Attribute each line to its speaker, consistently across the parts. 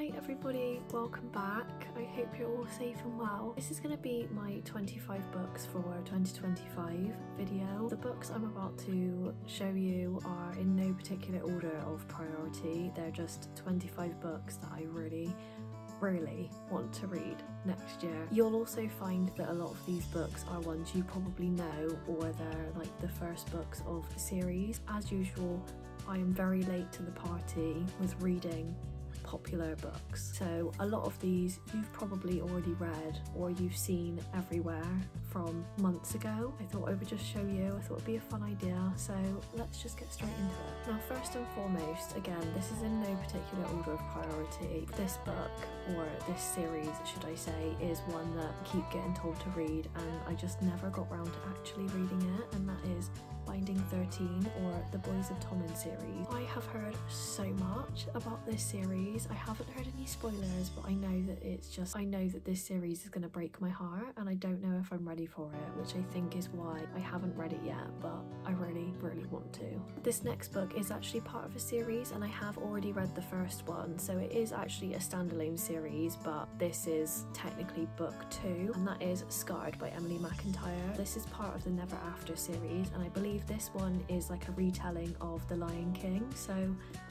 Speaker 1: Hi everybody, welcome back. I hope you're all safe and well. This is going to be my 25 books for 2025 video. The books I'm about to show you are in no particular order of priority. They're just 25 books that I really want to read next year. You'll also find that a lot of these books are ones you probably know, or they're like the first books of a series. As usual, I am very late to the party with reading popular books, so a lot of these you've probably already read or you've seen everywhere from months ago. I thought I would just show you. I thought it'd be a fun idea, so let's just get straight into it. Now, first and foremost, again, this is in no particular order of priority. This book, or this series should I say, is one that I keep getting told to read and I just never got round to actually reading it, and that is Binding 13, or the Boys of Tommen series. I have heard so much about this series. I haven't heard any spoilers, but I know that this series is going to break my heart, and I don't know if I'm ready for it, which I think is why I haven't read it yet, but I really want to. This next book is actually part of a series, and I have already read the first one, so it is actually a standalone series, but this is technically book 2, and that is Scarred by Emily McIntyre. This is part of the Never After series, and I believe this one is like a retelling of The Lion King, so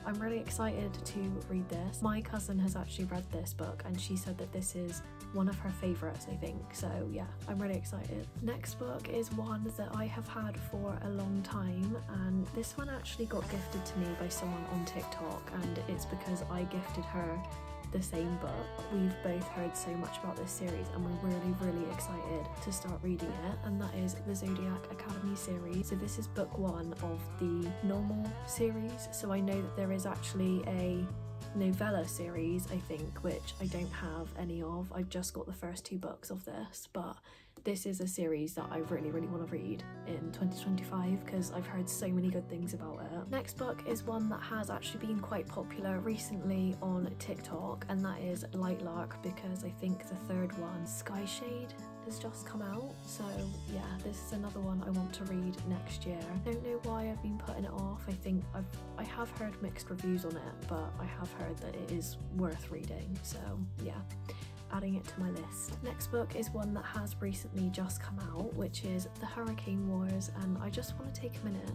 Speaker 1: I'm really excited to read this. My cousin has actually read this book and she said that this is one of her favourites, I think, so yeah, I'm really excited. Next book is one that I have had for a long time, and this one actually got gifted to me by someone on TikTok, and it's because I gifted her the same book. We've both heard so much about this series and we're really excited to start reading it, and that is the Zodiac Academy series. So this is book 1 of the normal series, so I know that there is actually a novella series, I think, which I don't have any of. I've just got the first 2 books of this, but this is a series that I really want to read in 2025 because I've heard so many good things about it. Next book is one that has actually been quite popular recently on TikTok, and that is Lightlark, because I think the third one, Skyshade, has just come out. So yeah, this is another one I want to read next year. I don't know why I've been putting it off. I think I have heard mixed reviews on it, but I have heard that it is worth reading, so yeah, adding it to my list. Next book is one that has recently just come out, which is The Hurricane Wars, and I just want to take a minute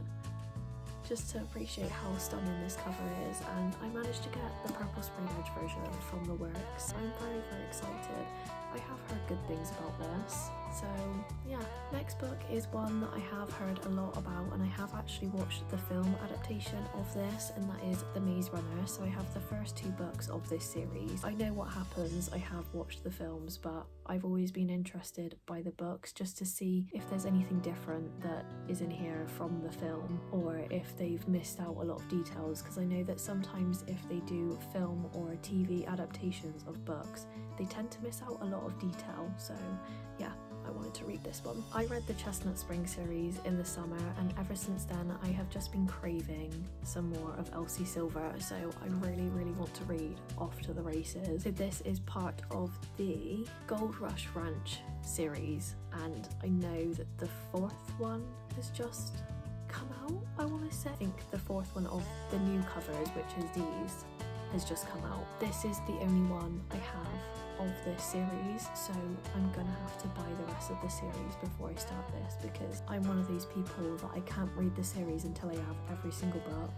Speaker 1: just to appreciate how stunning this cover is, and I managed to get the purple sprayed edge version from the works. I'm very excited. I have heard good things about this, so yeah. Next book is one that I have heard a lot about, and I have actually watched the film adaptation of this, and that is The Maze Runner. So I have the first 2 books of this series. I know what happens, I have watched the films, but I've always been interested by the books just to see if there's anything different that is in here from the film, or if they've missed out a lot of details, because I know that sometimes if they do film or TV adaptations of books, they tend to miss out a lot of detail. So yeah, I wanted to read this one. I read the Chestnut Spring series in the summer, and ever since then I have just been craving some more of Elsie Silver, so I really want to read Off to the Races. So this is part of the Gold Rush Ranch series, and I know that the 4th one has just come out, I want to say. I think the 4th one of the new covers, which is these, has just come out. This is the only one I have of this series, so I'm gonna have to buy the rest of the series before I start this, because I'm one of these people that I can't read the series until I have every single book,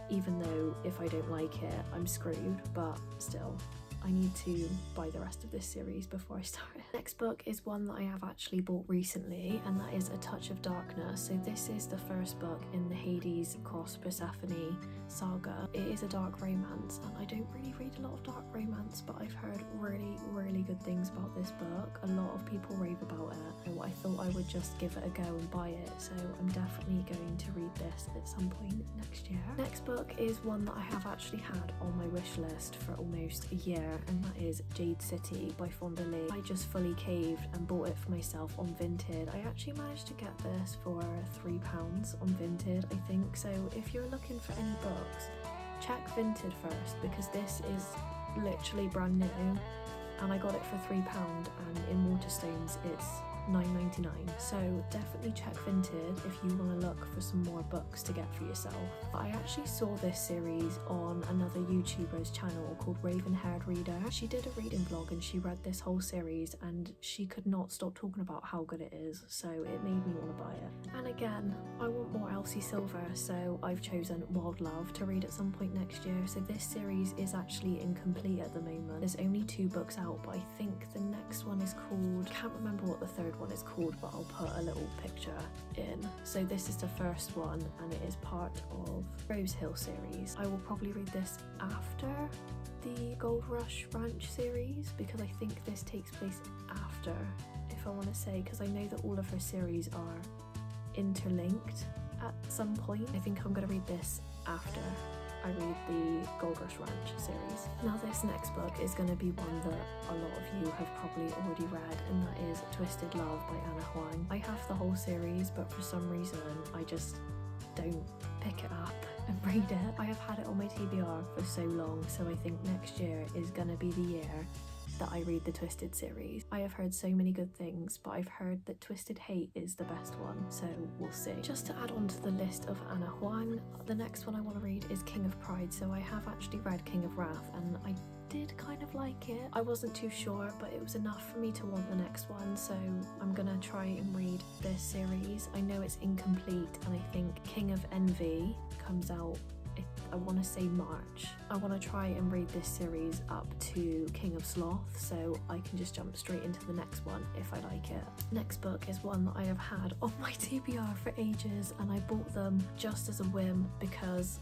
Speaker 1: even though if I don't like it I'm screwed, but still I need to buy the rest of this series before I start it. Next book is one that I have actually bought recently, and that is A Touch of Darkness. So this is the first book in the Hades Cross Persephone saga. It is a dark romance, and I don't really read a lot of dark romance, but I've heard really good things about this book. A lot of people rave about it, so I thought I would just give it a go and buy it, so I'm definitely going to read this at some point next year. Next book is one that I have actually had on my wish list for almost a year, and that is Jade City by Fonda Lee. I just fully caved and bought it for myself on Vinted. I actually managed to get this for £3 on Vinted, I think, so if you're looking for any books, check Vinted first, because this is literally brand new, and I got it for £3, and in Waterstones it's 9.99, so definitely check Vinted if you want to look for some more books to get for yourself. I actually saw this series on another YouTuber's channel called Raven Haired Reader. She did a reading vlog and she read this whole series and she could not stop talking about how good it is, so it made me want to buy it. And again, I want more Elsie Silver, so I've chosen Wild Love to read at some point next year. So this series is actually incomplete at the moment. There's only 2 books out, but I think the next one is called, can't remember what the third one is called, but I'll put a little picture in. So this is the first one and it is part of Rose Hill series. I will probably read this after the Gold Rush Ranch series because I think this takes place after, if I want to say, because I know that all of her series are interlinked at some point. I think I'm going to read this after I read the Gold Rush Ranch series. Now this next book is going to be one that a lot of you have probably already read, and that is Twisted Love by Ana Huang. I have the whole series, but for some reason I just don't pick it up and read it. I have had it on my TBR for so long, so I think next year is going to be the year that I read the Twisted series. I have heard so many good things, but I've heard that Twisted Hate is the best one, so we'll see. Just to add on to the list of Ana Huang, the next one I want to read is King of Pride. So I have actually read King of Wrath and I did kind of like it. I wasn't too sure, but it was enough for me to want the next one, so I'm gonna try and read this series. I know it's incomplete and I think King of Envy comes out, I want to say March. I want to try and read this series up to King of Sloth so I can just jump straight into the next one if I like it. Next book is one that I have had on my TBR for ages and I bought them just as a whim because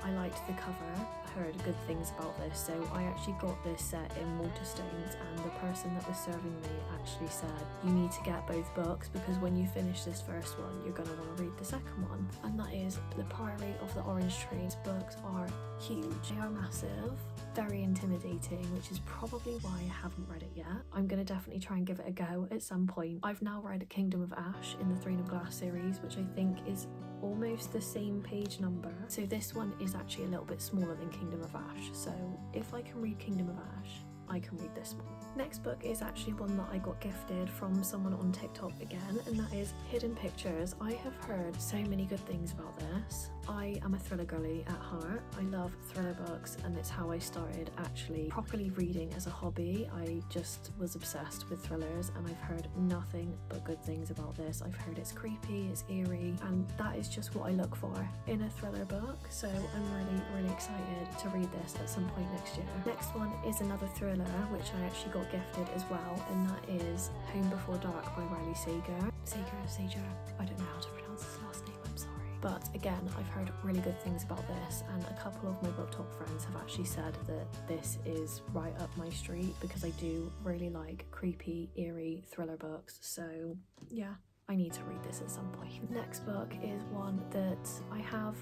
Speaker 1: I liked the cover. I heard good things about this, so I actually got this set in Waterstones and the person that was serving me actually said you need to get both books because when you finish this first one you're going to want to read the second one, and that is The Priory of the Orange Tree. These books are huge, they are massive, very intimidating, which is probably why I haven't read it yet. I'm going to definitely try and give it a go at some point. I've now read Kingdom of Ash in the Throne of Glass series, which I think is almost the same page number. So this one is actually a little bit smaller than Kingdom of Ash. So if I can read Kingdom of Ash, I can read this one. Next book is actually one that I got gifted from someone on TikTok again, and that is Hidden Pictures. I have heard so many good things about this. I am a thriller girly at heart. I love thriller books and it's how I started actually properly reading as a hobby. I just was obsessed with thrillers and I've heard nothing but good things about this. I've heard it's creepy, it's eerie, and that is just what I look for in a thriller book. So I'm really excited to read this at some point next year. Next one is another thriller which I actually got gifted as well, and that is Home Before Dark by Riley Sager. I don't know how to pronounce his last name, I'm sorry. But again, I've heard really good things about this and a couple of my book talk friends have actually said that this is right up my street because I do really like creepy, eerie thriller books. So yeah, I need to read this at some point. Next book is one that I have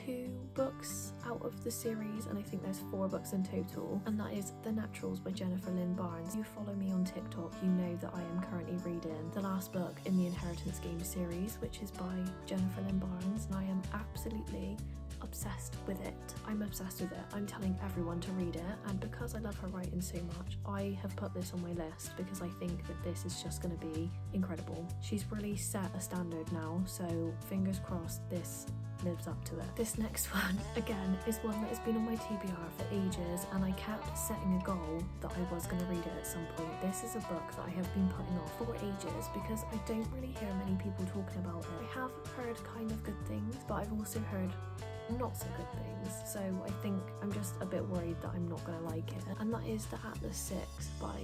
Speaker 1: 2 books out of the series, and I think there's 4 books in total, and that is The Naturals by Jennifer Lynn Barnes. If you follow me on TikTok, you know that I am currently reading the last book in the Inheritance Games series, which is by Jennifer Lynn Barnes, and I am absolutely obsessed with it. I'm obsessed with it. I'm telling everyone to read it, and because I love her writing so much, I have put this on my list because I think that this is just going to be incredible. She's really set a standard now, so fingers crossed this lives up to it. This next one, again, is one that has been on my TBR for ages and I kept setting a goal that I was going to read it at some point. This is a book that I have been putting off for ages because I don't really hear many people talking about it. I have heard kind of good things, but I've also heard not so good things, so I think I'm just a bit worried that I'm not going to like it, and that is The Atlas 6 by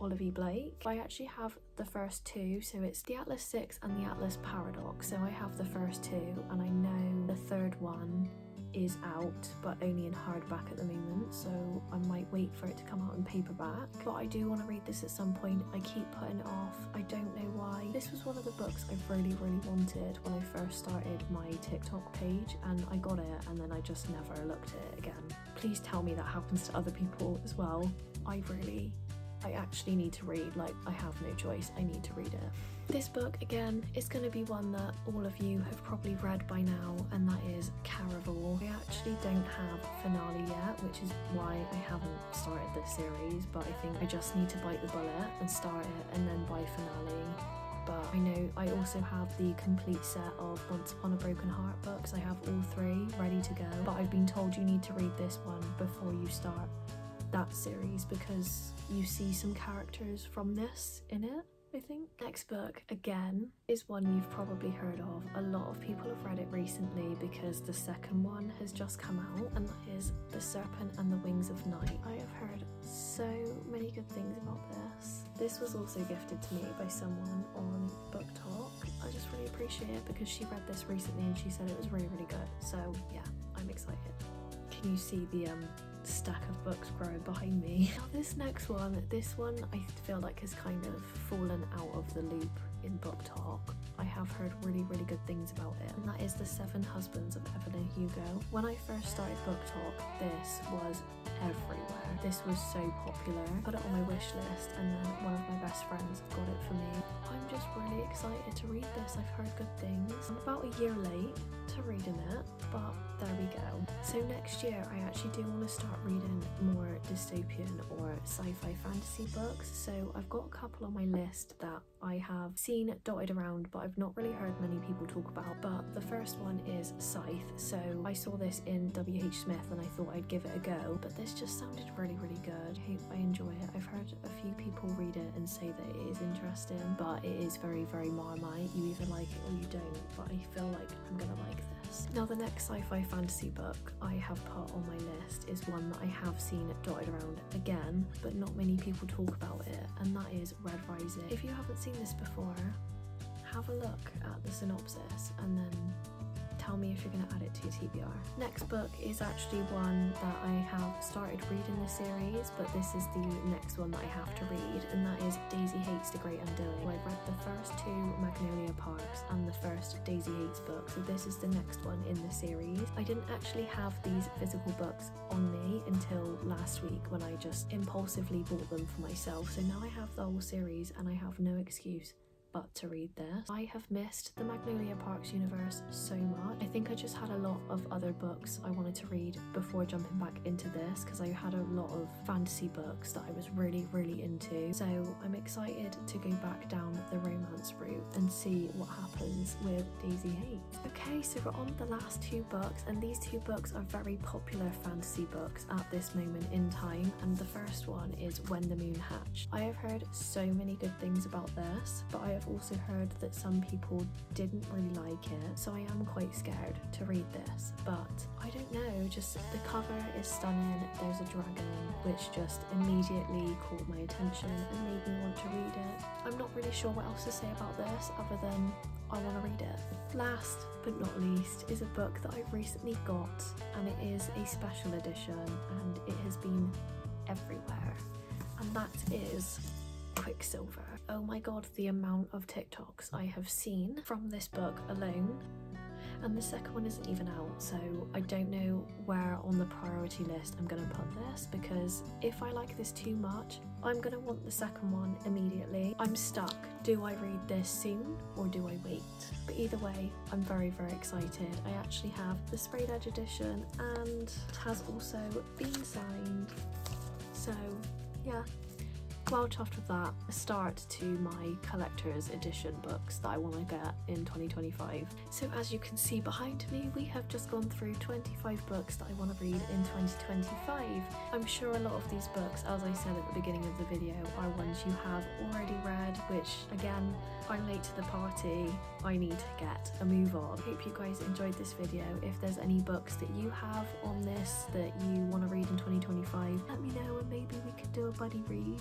Speaker 1: Olivia Blake. I actually have the first 2, so it's the Atlas 6 and the Atlas Paradox, so I have the first 2 and I know the third one is out but only in hardback at the moment, so I might wait for it to come out in paperback. But I do want to read this at some point. I keep putting it off, I don't know why. This was one of the books I really wanted when I first started my TikTok page, and I got it and then I just never looked at it again. Please tell me that happens to other people as well. I actually need to read, like I have no choice, I need to read it. This book, again, is going to be one that all of you have probably read by now, and that is Caraval. I actually don't have finale yet, which is why I haven't started this series, but I think I just need to bite the bullet and start it and then buy finale. But I know I also have the complete set of Once Upon a Broken Heart books. I have all 3 ready to go, but I've been told you need to read this one before you start that series because you see some characters from this in it, I think. Next book, again, is one you've probably heard of. A lot of people have read it recently because the second one has just come out, and that is The Serpent and the Wings of Night. I have heard so many good things about this. This was also gifted to me by someone on Book Talk. I just really appreciate it because she read this recently and she said it was really, really good. So yeah, I'm excited. Can you see the stack of books growing behind me? Now this next one, I feel like has kind of fallen out of the loop in Book Talk. I have heard really, really good things about it, and that is The Seven Husbands of Evelyn Hugo. When I first started Book Talk, this was everywhere. This was so popular. I put it on my wish list, and then one of my best friends got it for me. I'm just really excited to read this. I've heard good things. I'm about a year late to reading it, but there we go. So next year I actually do want to start reading more dystopian or sci-fi fantasy books. So I've got a couple on my list that I have seen dotted around, but I've not really heard many people talk about. But the first one is Scythe. So I saw this in WH Smith and I thought I'd give it a go, but this just sounded really, really good. I hope I enjoy it. I've heard a few people read it and say that it is interesting, but it is very, very Marmite. You either like it or you don't, but I feel like I'm gonna like this. Now the next sci-fi fantasy book I have put on my list is one that I have seen dotted around again, but not many people talk about it, and that is Red Rising. If you haven't seen this before, have a look at the synopsis and then tell me if you're going to add it to your TBR. Next book is actually one that I have started reading the series, but this is the next one that I have to read, and that is Daisy Hates the Great Undoing. I've read the first 2 Magnolia Parks and the first Daisy Hates book, so this is the next one in the series. I didn't actually have these physical books on me until last week when I just impulsively bought them for myself, so now I have the whole series and I have no excuse but to read this. I have missed the Magnolia Parks universe so much. I think I just had a lot of other books I wanted to read before jumping back into this, because I had a lot of fantasy books that I was really, really into. So I'm excited to go back down the romance route and see what happens with Daisy Hates. Okay, so we're on the last 2 books, and these 2 books are very popular fantasy books at this moment in time, and the first one is When the Moon Hatched. I have heard so many good things about this, but I have also heard that some people didn't really like it, so I am quite scared to read this. But I don't know, just the cover is stunning. There's a dragon, which just immediately caught my attention and made me want to read it. I'm not really sure what else to say about this other than I want to read it. Last but not least is a book that I've recently got, and it is a special edition and it has been everywhere, and that is Quicksilver. Oh my god, the amount of TikToks I have seen from this book alone. And the second one isn't even out, so I don't know where on the priority list I'm gonna put this, because if I like this too much, I'm gonna want the second one immediately. I'm stuck. Do I read this soon or do I wait? But either way, I'm very, very excited. I actually have the sprayed edge edition and it has also been signed. So yeah. Well chuffed with that. A start to my collector's edition books that I want to get in 2025. So as you can see behind me, we have just gone through 25 books that I want to read in 2025. I'm sure a lot of these books, as I said at the beginning of the video, are ones you have already read, which again, I'm late to the party. I need to get a move on. Hope you guys enjoyed this video. If there's any books that you have on this that you want to read in 2025, let me know and maybe we could do a buddy read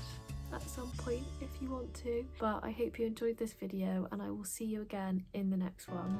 Speaker 1: at some point if you want to. But I hope you enjoyed this video and I will see you again in the next one.